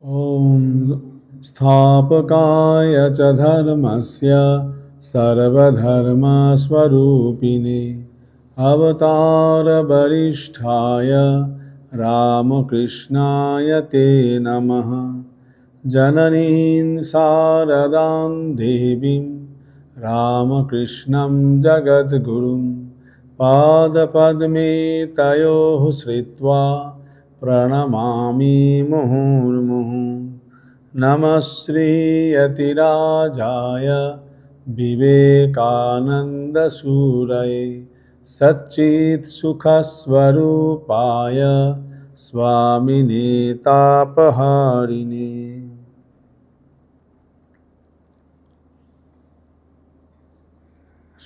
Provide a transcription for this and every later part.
ॐ स्थापकाय च धर्मस्य सर्वधर्मस्वरूपिणे अवतारवरिष्ठाय रामकृष्णाय ते नमः। जननीं शारदां देवीं रामकृष्णं जगद्गुरुं पादपद्मे तयोः श्रित्वा प्रणमामि मुहुर्मुहुः। नमः श्रीयतिराजाय विवेकानन्दसूरये सच्चित्सुखस्वरूपाय स्वामिने तापहारिणे।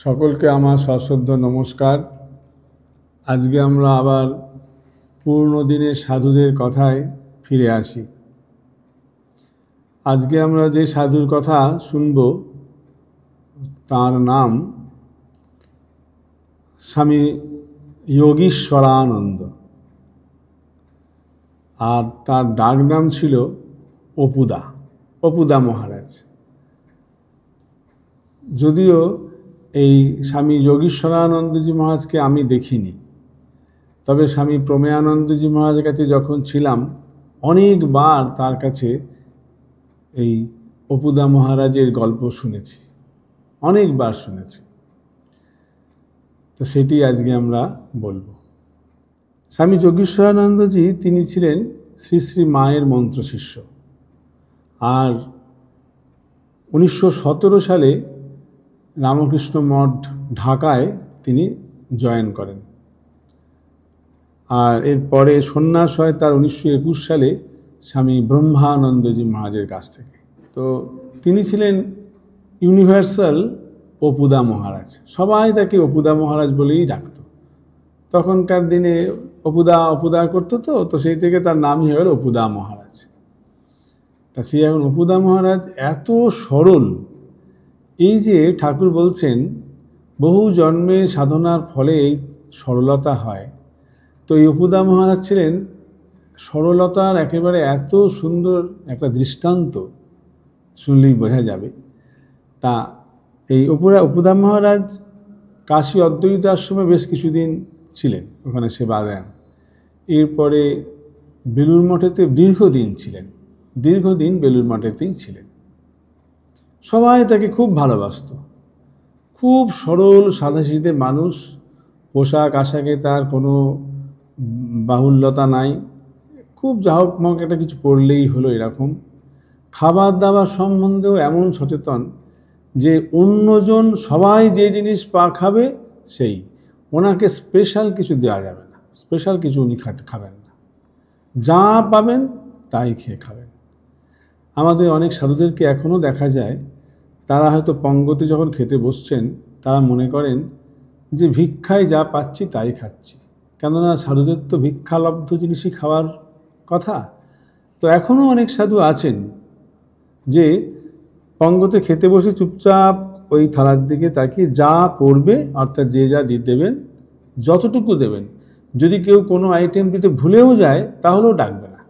সকলকে আমার সশ্রদ্ধ নমস্কার। আজকে আমরা আবার পুরনো দিনের সাধুদের কথায় ফিরে আসি। আজকে আমরা যে সাধুর কথা শুনব তার নাম স্বামী যোগীশ্বরানন্দ, আর তার ডাক নাম ছিল অপুদা মহারাজ। যদিও এই স্বামী যোগীশ্বরানন্দজি মহারাজকে আমি দেখিনি, তবে স্বামী প্রমেয়ানন্দজি মহারাজের কাছে যখন ছিলাম অনেকবার তার কাছে এই অপুদা মহারাজের গল্প শুনেছি, অনেকবার শুনেছি। তো সেটি আজকে আমরা বলবো। স্বামী যোগীশ্বরানন্দজি তিনি ছিলেন শ্রী শ্রী মায়ের মন্ত্র শিষ্য, আর 1917 সালে রামকৃষ্ণ মঠ ঢাকায় তিনি জয়েন করেন, আর এরপরে সন্ন্যাস হয় তার 1921 সালে স্বামী ব্রহ্মানন্দজি মহারাজের কাছ থেকে। তো তিনি ছিলেন ইউনিভার্সাল অপুদা মহারাজ, সবাই তাকে অপুদা মহারাজ বলেই ডাকত। তখনকার দিনে অপুদা করতো, তো সেই থেকে তার নামই হয়ে গেল অপুদা মহারাজ। তা সেই এখন অপুদা মহারাজ এত সরল, এই যে ঠাকুর বলছেন বহু জন্মে সাধনার ফলে এই সরলতা হয়, তো এই অপুদা মহারাজ ছিলেন সরলতার একেবারে এত সুন্দর একটা দৃষ্টান্ত, শুনলেই বোঝা যাবে। তা এই অপুদা মহারাজ কাশী অদ্বৈত আশ্রমে বেশ কিছুদিন ছিলেন, ওখানে সেবা দেন। এরপরে বেলুড় মঠেতে দীর্ঘদিন বেলুড় মঠেতেই ছিলেন। সবাই তাকে খুব ভালোবাসত, খুব সরল সাদাসিধে মানুষ, পোশাক আশাকে তার কোনো বাহুল্যতা নাই, খুব জাহকমক একটা কিছু পড়লেই হলো এরকম। খাবার দাবার সম্বন্ধেও এমন সচেতন যে অন্যজন সবাই যে জিনিস খাবে সেই, ওনাকে স্পেশাল কিছু দেওয়া যাবে না, স্পেশাল কিছু উনি খাবেন না, যা পাবেন তাই খেয়ে খাবেন। আমাদের অনেক সাধুদেরকে এখনও দেখা যায়, তারা হয়তো পঙ্গতি যখন খেতে বসছেন তারা মনে করেন যে ভিক্ষায় যা পাচ্ছি তাই খাচ্ছি, কেননা সাধুদের তো ভিক্ষালব্ধ জিনিসই খাওয়ার কথা। তো এখনও অনেক সাধু আছেন যে পঙ্গতে খেতে বসে চুপচাপ ওই থালার দিকে তাকিয়ে যা পড়বে, অর্থাৎ যে যা দেবেন যতটুকু দেবেন, যদি কেউ কোনো আইটেম দিতে ভুলেও যায় তাহলেও ডাকবে না।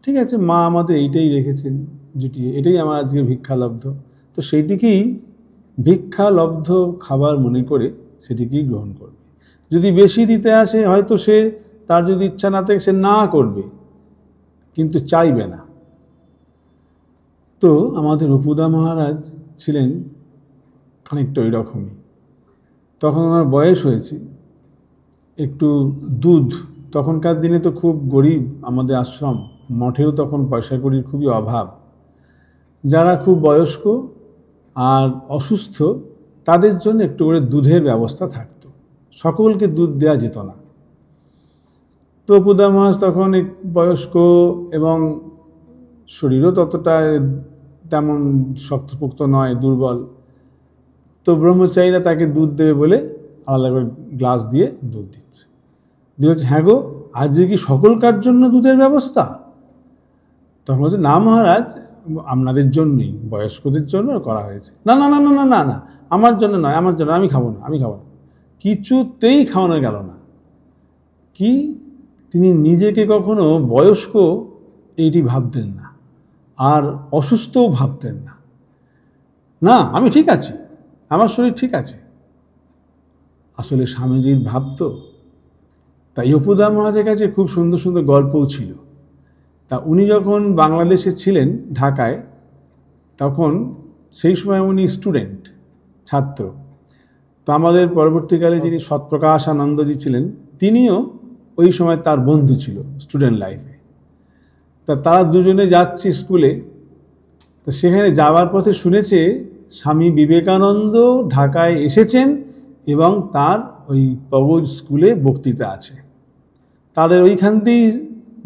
ঠিক আছে, মা আমাদের এইটাই রেখেছেন জুটিয়ে, এটাই আমার আজকে ভিক্ষালব্ধ, তো সেইটিকেই ভিক্ষালব্ধ খাবার মনে করে সেটিকেই গ্রহণ করবে। যদি বেশি দিতে আসে হয়তো সে, তার যদি ইচ্ছা না থাকে সে না করবে, কিন্তু চাইবে না। তো আমাদের অপুদা মহারাজ ছিলেন খানিকটা ওই রকমই। তখন আমার বয়স হয়েছে, একটু দুধ, তখনকার দিনে তো খুব গরিব আমাদের আশ্রম, মঠেও তখন পয়সা কড়ির খুবই অভাব। যারা খুব বয়স্ক আর অসুস্থ তাদের জন্য একটু করে দুধের ব্যবস্থা থাকতো, সকলকে দুধ দেওয়া যেত না। তো অপুদা মহারাজ তখন বয়স্ক এবং শরীরও ততটা তেমন শক্তপোক্ত নয়, দুর্বল। তো ব্রহ্মচারীরা তাকে দুধ দেবে বলে আলাদা করে গ্লাস দিয়ে দুধ দিচ্ছে। দিয়ে বলছে, হ্যাঁ গো, আজকে কি সকলকার জন্য দুধের ব্যবস্থা? তখন বলছে, না মহারাজ, আপনাদের জন্যই, বয়স্কদের জন্য করা হয়েছে। না না না না না না না আমার জন্য নয়, আমার জন্য, আমি খাবো না। কিছুতেই খাওয়ানো গেল না। কি তিনি নিজেকে কখনো বয়স্ক এইটি ভাবতেন না, আর অসুস্থও ভাবতেন না। না, আমি ঠিক আছি, আমার শরীর ঠিক আছে। আসলে স্বামীজির ভাবতো। তাই অপুদা মহারাজের কাছে খুব সুন্দর সুন্দর গল্পও ছিল। তা উনি যখন বাংলাদেশে ছিলেন ঢাকায়, তখন সেই সময় উনি স্টুডেন্ট, ছাত্র। তো আমাদের পরবর্তীকালে যিনি সৎপ্রকাশ আনন্দজি ছিলেন, তিনিও ওই সময় তার বন্ধু ছিল স্টুডেন্ট লাইফে। তা তারা দুজনে যাচ্ছে স্কুলে। তো সেখানে যাওয়ার পথে শুনেছে স্বামী বিবেকানন্দ ঢাকায় এসেছেন এবং তার ওই পগজ স্কুলে বক্তৃতা আছে। তাদের ওইখান দিয়েই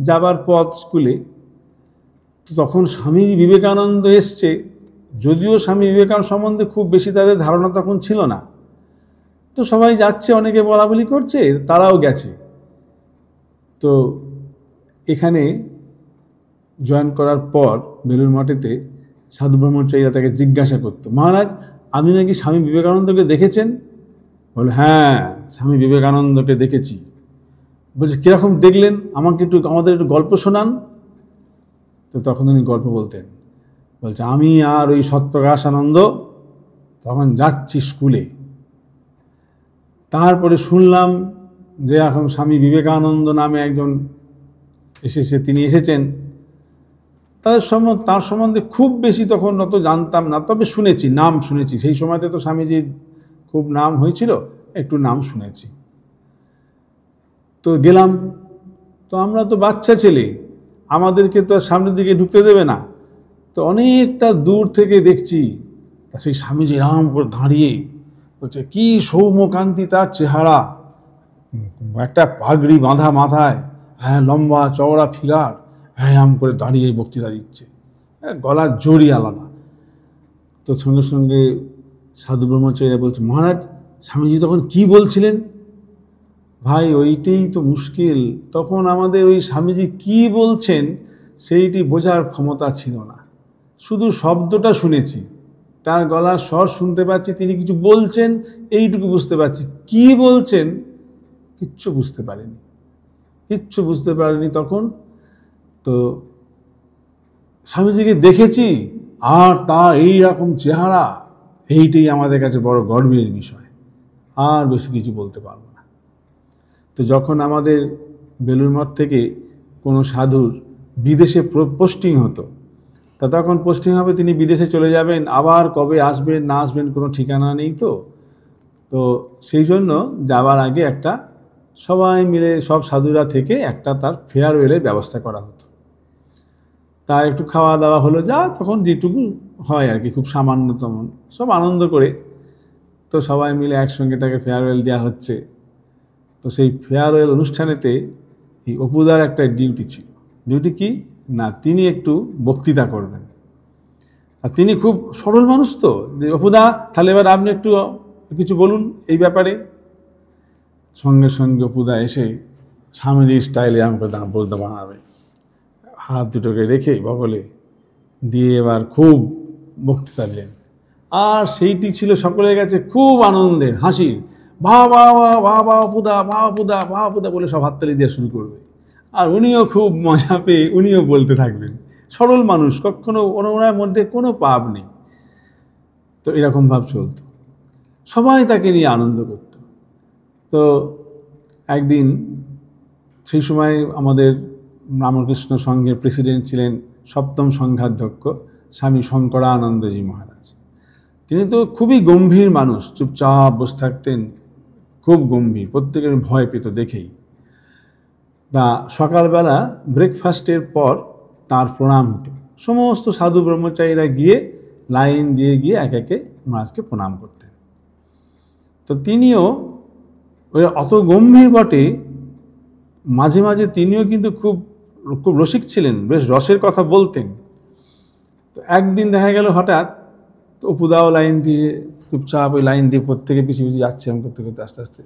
যাবার পথ স্কুলে। তো তখন স্বামী বিবেকানন্দ এসছে, যদিও স্বামী বিবেকানন্দ সম্বন্ধে খুব বেশি তাদের ধারণা তখন ছিল না। তো সবাই যাচ্ছে, অনেকে বলাবলি করছে, তারাও গেছে। তো এখানে জয়েন করার পর বেলুড় মঠেতে সাধু ব্রহ্মচারীরা তাকে জিজ্ঞাসা করতো, মহারাজ আপনি নাকি স্বামী বিবেকানন্দকে দেখেছেন? বলে, হ্যাঁ, স্বামী বিবেকানন্দকে দেখেছি। বলছে, কীরকম দেখলেন? আমাদের একটু গল্প শোনান। তো তখন উনি গল্প বলতেন। বলছে, আমি আর ওই সৎপ্রকাশ আনন্দ তখন যাচ্ছি স্কুলে। তারপরে শুনলাম যে এখন স্বামী বিবেকানন্দ নামে একজন এসেছে, তিনি এসেছেন। তার সম্বন্ধে খুব বেশি তখন অত জানতাম না, তবে শুনেছি, নাম শুনেছি। সেই সময়তে তো স্বামীজির খুব নাম হয়েছিল, একটু নাম শুনেছি। তো গেলাম। তো আমরা তো বাচ্চা ছেলে, আমাদেরকে তো সামনের দিকে ঢুকতে দেবে না। তো অনেকটা দূর থেকে দেখছি সেই স্বামীজি রাম করে দাঁড়িয়ে, বলছে, কি সৌম্যকান্তি তার চেহারা, একটা পাগড়ি বাঁধা মাথায়, হ্যাঁ, লম্বা চওড়া ফিগার, হ্যাঁ, আম করে দাঁড়িয়ে বক্তৃতা দিচ্ছে, গলার জোরই আলাদা। তো সঙ্গে সঙ্গে সাধু ব্রহ্মচারীরা বলছে, মহারাজ স্বামীজি তখন কি বলছিলেন? ভাই, ওইটাই তো মুশকিল। তখন আমাদের ওই স্বামীজি কি বলছেন সেইটি বোঝার ক্ষমতা ছিল না। শুধু শব্দটা শুনেছি, তার গলার স্বর শুনতে পাচ্ছি, তিনি কিছু বলছেন, এইটুকু বুঝতে পারছি। কি বলছেন কিচ্ছু বুঝতে পারিনি তখন। তো স্বামীজিকে দেখেছি আর তার এইরকম চেহারা, এইটাই আমাদের কাছে বড় গর্বের বিষয়, আর বেশি কিছু বলতে পারবো না। তো যখন আমাদের বেলুড় মঠ থেকে কোনো সাধুর বিদেশে পোস্টিং হতো, তা তখন পোস্টিং হবে, তিনি বিদেশে চলে যাবেন, আবার কবে আসবেন না আসবেন কোনো ঠিকানা নেই। তো সেই জন্য যাওয়ার আগে একটা সবাই মিলে, সব সাধুরা থেকে একটা তার ফেয়ারওয়েলের ব্যবস্থা করা হতো। তার একটু খাওয়া দাওয়া হলো, যা তখন যেটুকু হয় আর কি, খুব সামান্যতম, সব আনন্দ করে। তো সবাই মিলে একসঙ্গে তাকে ফেয়ারওয়েল দেওয়া হচ্ছে। তো সেই ফেয়ারওয়েল অনুষ্ঠানেতে এই অপুদার একটা ডিউটি ছিল। ডিউটি কি না, তিনি একটু বক্তৃতা করবেন। আর তিনি খুব সরল মানুষ, তো যে অপুদা তাহলে এবার আপনি একটু কিছু বলুন এই ব্যাপারে। সঙ্গে সঙ্গে অপুদা এসে স্বামীজির স্টাইলে আমাকে বলতে বানাবে, হাত দুটোকে রেখে বগলে দিয়ে এবার খুব বক্তৃতা দিলেন। আর সেইটি ছিল সকলের কাছে খুব আনন্দের, হাসির। বাহ বাহ বাহ বাহ বাহ অপুদা, বাহ অপুদা, বাহ অপুদা বলে সব হাততালি দেওয়া শুরু করবে। আর উনিও খুব মজা পেয়ে উনিও বলতে থাকবেন। সরল মানুষ, কখনো ওনার মধ্যে কোনো পাপ নেই। তো এরকম ভাব চলত, সবাই তাকে নিয়ে আনন্দ করত। তো একদিন সেই সময় আমাদের রামকৃষ্ণ সংঘের প্রেসিডেন্ট ছিলেন সপ্তম সংঘাধ্যক্ষ স্বামী শঙ্করানন্দজি মহারাজ। তিনি তো খুবই গম্ভীর মানুষ, চুপচাপ বসে থাকতেন, খুব গম্ভীর, প্রত্যেকের ভয় পেত দেখেই। তা সকালবেলা ব্রেকফাস্টের পর তার প্রণাম হতো। সমস্ত সাধু ব্রহ্মচারীরা গিয়ে লাইন দিয়ে গিয়ে এক একে মহারাজকে প্রণাম করতেন। তো তিনিও ওই অত গম্ভীর বটে, মাঝে মাঝে তিনিও কিন্তু খুব খুব রসিক ছিলেন, বেশ রসের কথা বলতেন। তো একদিন দেখা গেল হঠাৎ অপুদাও লাইন দিয়ে চুপচাপ ওই লাইন দিয়ে প্রত্যেকে পিছিয়ে পিছিয়ে যাচ্ছে, এমন করতে করতে আস্তে আস্তে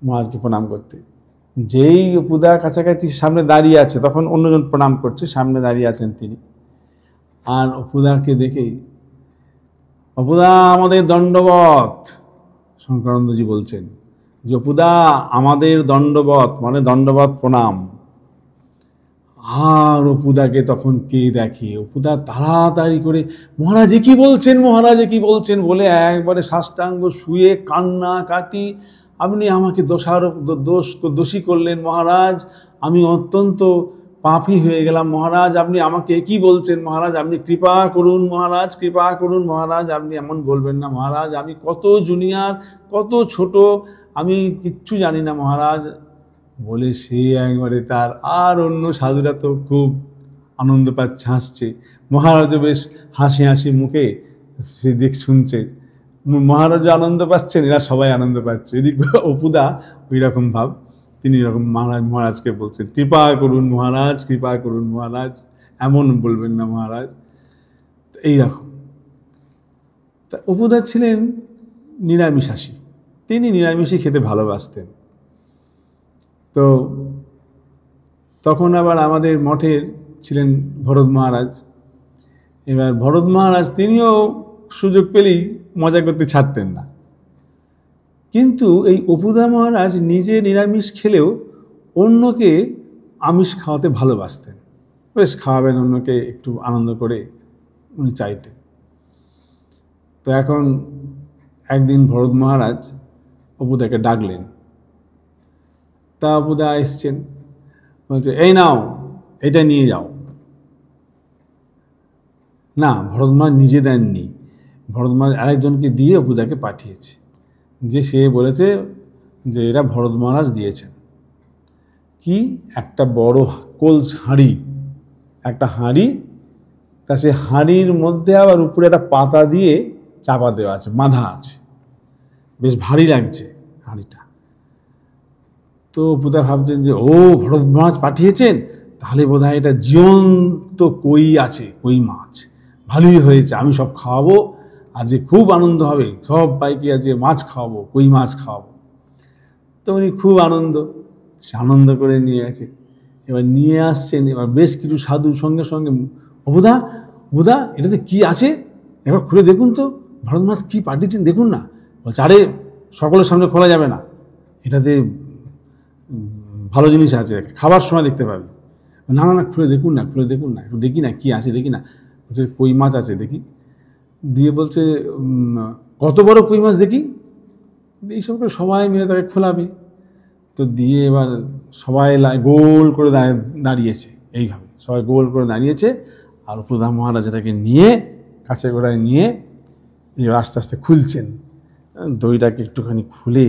মহারাজকে প্রণাম করতে। যেই অপুদা কাছাকাছি সামনে দাঁড়িয়ে আছে, তখন অন্যজন প্রণাম করছে, সামনে দাঁড়িয়ে আছেন তিনি। আর অপুদাকে দেখেই, অপুদা আমাদের দণ্ডবত, শঙ্করানন্দজি বলছেন যে অপুদা আমাদের দণ্ডবত, মানে দণ্ডবত প্রণাম। আর অপুদাকে তখন কে দেখে, অপুদা তাড়াতাড়ি করে মহারাজ কি বলছেন, মহারাজ কি বলছেন বলে একবারে সাষ্টাঙ্গ শুয়ে কান্না কাটি, আপনি আমাকে দোষী করলেন মহারাজ, আমি অত্যন্ত পাপী হয়ে গেলাম মহারাজ, আপনি আমাকে কি বলছেন মহারাজ, আপনি কৃপা করুন মহারাজ, কৃপা করুন মহারাজ, আপনি এমন বলবেন না মহারাজ, আমি কত জুনিয়র, কত ছোট, আমি কিচ্ছু জানি না মহারাজ বলে সে একবারে তার। আর অন্য সাধুরা তো খুব আনন্দ পাচ্ছে, হাসছে, মহারাজও বেশ হাসি হাসি মুখে সেদিক শুনছে, মহারাজও আনন্দ পাচ্ছেন, এরা সবাই আনন্দ পাচ্ছে। এদিক অপুদা ওই রকম ভাব, তিনি এরকম মহারাজকে বলছেন কৃপা করুন মহারাজ, কৃপা করুন মহারাজ, এমন বলবেন না মহারাজ, এইরকম। তা অপুদা ছিলেন নিরামিষাশী, তিনি নিরামিষই খেতে ভালোবাসতেন। তো তখন আবার আমাদের মঠের ছিলেন ভরত মহারাজ। এবার ভরত মহারাজ তিনিও সুযোগ পেলেই মজা করতে ছাড়তেন না, কিন্তু এই অপুদা মহারাজ নিজে নিরামিষ খেলেও অন্যকে আমিষ খাওয়াতে ভালোবাসতেন, বেশ খাওয়াবেন অন্যকে একটু আনন্দ করে উনি চাইতেন। তো এখন একদিন ভরত মহারাজ অপুদাকে ডাকলেন, তা অপুদা এসছেন, বলছে এই নাও এটা নিয়ে যাও। না, ভরত মহারাজ নিজে দেননি, ভরত মহারাজ আরেকজনকে দিয়ে অপুদাকে পাঠিয়েছে, যে সে বলেছে যে এরা ভরত মহারাজ দিয়েছেন। কি একটা বড় কোলস হাঁড়ি, একটা হাঁড়ি, তা সে হাঁড়ির মধ্যে আবার উপরে একটা পাতা দিয়ে চাপা দেওয়া আছে, বাঁধা আছে, বেশ ভারী লাগছে হাঁড়িটা। তো অপুদা ভাবছেন যে ও ভরত মহারাজ পাঠিয়েছেন, তাহলে বোধহয় এটা জীবন্ত কই আছে, কই মাছ, ভালোই হয়েছে, আমি সব খাওয়াবো, আজকে খুব আনন্দ হবে, সব বাইকে আজকে মাছ খাওয়াবো, কই মাছ খাওয়াবো। তো উনি খুব আনন্দ করে নিয়ে গেছে। এবার নিয়ে আসছেন, এবার বেশ কিছু সাধু সঙ্গে সঙ্গে অপুদা, অপুদা এটাতে কি আছে এবার খুলে দেখুন তো, ভরত মহারাজ কী পাঠিয়েছেন দেখুন না। বলছে আরে সকলের সামনে খোলা যাবে না, এটাতে ভালো জিনিস আছে, খাবার সময় দেখতে পাবে। না না না, খুলে দেখুন না, খুলে দেখুন না, একটু দেখি না কী আছে দেখি না। বলছে কই মাছ আছে দেখি, দিয়ে বলছে কত বড় কই মাছ দেখি, এইসব করে সবাই মিলে তাকে খোলাবে। তো দিয়ে এবার সবাই গোল করে দাঁড়িয়েছে, এইভাবে সবাই গোল করে দাঁড়িয়েছে, আর অপুদা মহারাজ এটাকে নিয়ে কাছে গোড়ায় নিয়ে এবার আস্তে আস্তে খুলছেন, দইটাকে একটুখানি খুলে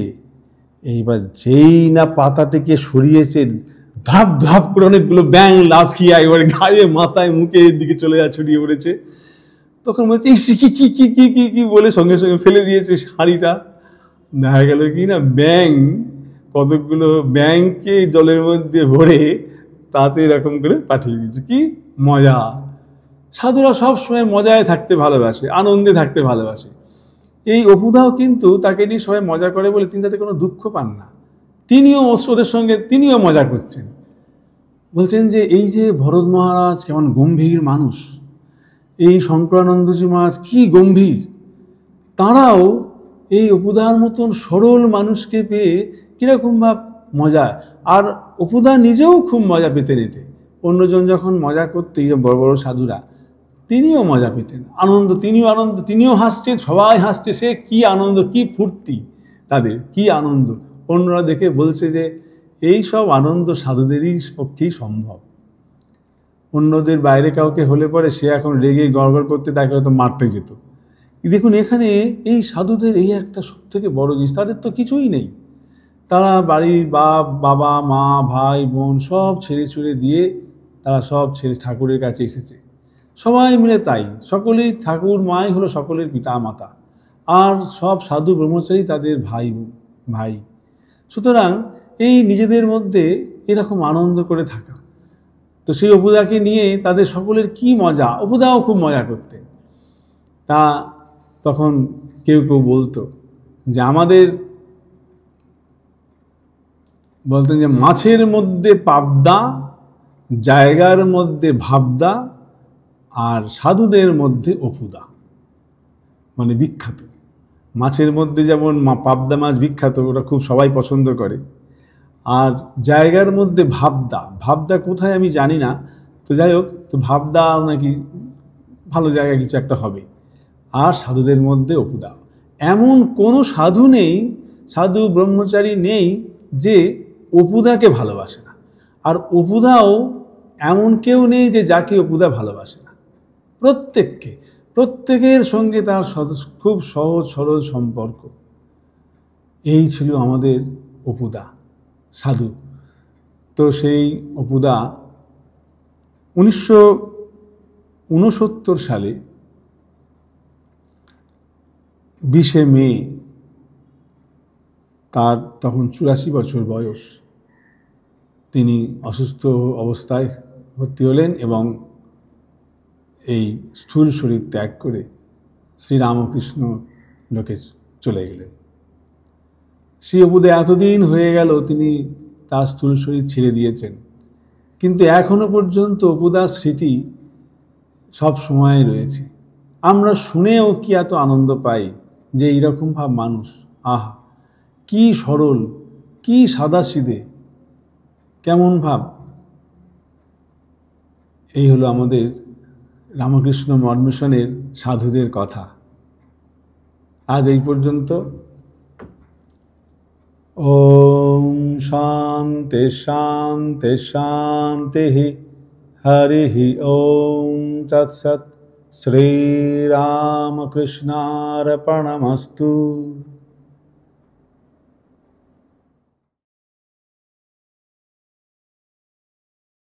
এইবার যেই না পাতাটিকে সরিয়েছে, ধাপ ধাপ করে অনেকগুলো ব্যাং লাফিয়ে এবারে গায়ে মাথায় মুখে এর দিকে চলে ছড়িয়ে পড়েছে। তখন বলছে কি কি কি কি কি কি বলে সঙ্গে সঙ্গে ফেলে দিয়েছে হাঁড়িটা। দেখা গেল কি না, ব্যাং কতকগুলো ব্যাংকে জলের মধ্যে ভরে তাতে এরকম করে পাঠিয়ে দিয়েছে। কি মজা! সাধুরা সবসময় মজায় থাকতে ভালোবাসে, আনন্দে থাকতে ভালোবাসে। এই অপুদাও কিন্তু তাকে নিয়ে সবাই মজা করে বলে তিনি তাতে কোনো দুঃখ পান না, তিনিও ওদের সঙ্গে তিনিও মজা করছেন। বলছেন যে এই যে ভরত মহারাজ কেমন গম্ভীর মানুষ, এই শঙ্করানন্দজি মহারাজ কি গম্ভীর, তাঁরাও এই অপুদার মতন সরল মানুষকে পেয়ে কীরকম ভাব মজা। আর অপুদা নিজেও খুব মজা পেতেন এতে, অন্যজন যখন মজা করতে, বড় বড় সাধুরা, তিনিও মজা পেতেন, তিনিও হাসছেন, সবাই হাসছে, সে কি আনন্দ, কি ফুর্তি, তাদের কি আনন্দ। অন্যরা দেখে বলছে যে এই সব আনন্দ সাধুদেরই পক্ষেই সম্ভব, অন্যদের বাইরে কাউকে হলে পরে সে এখন রেগে গড়গড় করতে, তাকে হয়তো মারতে যেত। দেখুন এখানে এই সাধুদের এই একটা সব থেকে বড় জিনিস, তাদের তো কিছুই নেই, তারা বাড়ির বাবা মা ভাই বোন সব ছেড়ে ছুড়ে দিয়ে তারা সব ছেড়ে ঠাকুরের কাছে এসেছে, সবাই মিলে তাই, সকলেই ঠাকুর মাই হলো সকলের পিতা মাতা, আর সব সাধু ব্রহ্মচারী তাদের ভাই। সুতরাং এই নিজেদের মধ্যে এরকম আনন্দ করে থাকা, তো সেই অপুদাকে নিয়ে তাদের সকলের কি মজা, অপুদাও খুব মজা করতেন। তা তখন কেউ কেউ বলতো যে আমাদের বলতেন যে মাছের মধ্যে পাবদা, জায়গার মধ্যে ভাবদা, আর সাধুদের মধ্যে অপুদা, মানে বিখ্যাত। মাছের মধ্যে যেমন পাবদা মাছ বিখ্যাত, ওটা খুব সবাই পছন্দ করে, আর জায়গার মধ্যে ভাবদা, ভাবদা কোথায় আমি জানি না, তো যাই হোক, তো ভাবদা নাকি ভালো জায়গা কিছু একটা হবে। আর সাধুদের মধ্যে অপুদা। এমন কোনো সাধু নেই, সাধু ব্রহ্মচারী নেই যে অপুদাকে ভালোবাসে না। আর অপুদাও এমন কেউ নেই যে যাকে অপুদা ভালোবাসে না। প্রত্যেকের সঙ্গে তার খুব সহজ সরল সম্পর্ক। এই ছিল আমাদের অপুদা সাধু। তো সেই অপুদা 1969 সালে 20শে মে, তার তখন 84 বছর বয়স, তিনি অসুস্থ অবস্থায় ভর্তি হলেন এবং এই স্থূল শরীর ত্যাগ করে শ্রীরামকৃষ্ণ লোকে চলে গেলেন। শ্রী অপুদা এতদিন হয়ে গেল তিনি তার স্থূল শরীর ছেড়ে দিয়েছেন, কিন্তু এখনো পর্যন্ত অপুদার স্মৃতি সব সময় রয়েছে। আমরা শুনেও কি এত আনন্দ পাই যে এইরকম ভাব মানুষ, আহা কি সরল, কি সাদাসিধে, কেমন ভাব। এই হলো আমাদের রামকৃষ্ণ মঠ মিশনের সাধুদের কথা। আজ এই পর্যন্ত। ওম শান্তি শান্তি শান্তি। হরি ওম তৎসৎ। শ্রীরামকৃষ্ণার্পণমস্তু।